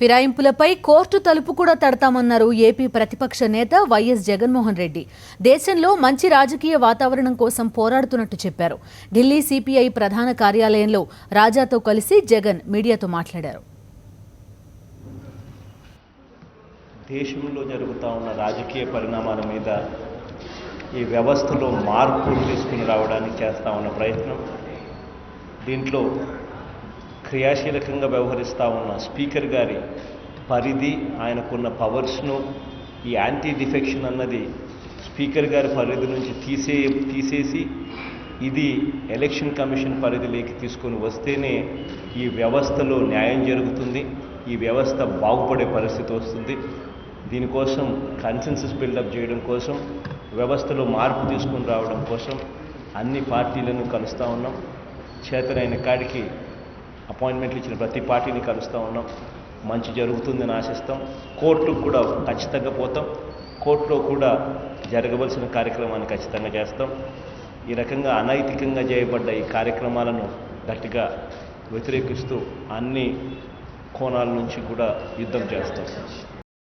ఫిరాయింపులపై court తలుపు కూడా తడతామన్నారు AP ప్రతిపక్ష నేత వైఎస్ జగన్మోహన్ రెడ్డి. దేశంలో మంచి రాజకీయ వాతావరణం కోసం పోరాడుతున్నట్టు చెప్పారు. ఢిల్లీ సిపిఐ ప్రధాన కార్యాలయంలో రాజాతో కలిసి జగన్ మీడియాతో మాట్లాడారు. దేశంలో జరుగుతూ ఉన్న రాజకీయ పరిణామాల మీద ఈ వ్యవస్థలో మార్పులు తీసుకుని రావడానికి చేస్తూ ఉన్న ప్రయత్నం, దీంట్లో క్రియాశీలకంగా వ్యవహరిస్తూ ఉన్న స్పీకర్ గారి పరిధి, ఆయనకున్న పవర్స్ను ఈ యాంటీ డిఫెక్షన్ అన్నది స్పీకర్ గారి పరిధి నుంచి తీసేసి ఇది ఎలక్షన్ కమిషన్ పరిధిలోకి తీసుకొని వస్తేనే ఈ వ్యవస్థలో న్యాయం జరుగుతుంది, ఈ వ్యవస్థ బాగుపడే పరిస్థితి వస్తుంది. దీనికోసం కన్సెన్సస్ బిల్డప్ చేయడం కోసం, వ్యవస్థలో మార్పు తీసుకుని రావడం కోసం అన్ని పార్టీలను కలుస్తూ ఉన్నాం. చేతనైన కాడికి అపాయింట్మెంట్లు ఇచ్చిన ప్రతి పార్టీని కలుస్తూ ఉన్నాం. మంచి జరుగుతుందని ఆశిస్తాం. కోర్టుకు కూడా ఖచ్చితంగా పోతాం. కోర్టులో కూడా జరగవలసిన కార్యక్రమాన్ని ఖచ్చితంగా చేస్తాం. ఈ రకంగా అనైతికంగా చేయబడ్డ ఈ కార్యక్రమాలను గట్టిగా వ్యతిరేకిస్తూ అన్ని కోణాల నుంచి కూడా యుద్ధం చేస్తాం.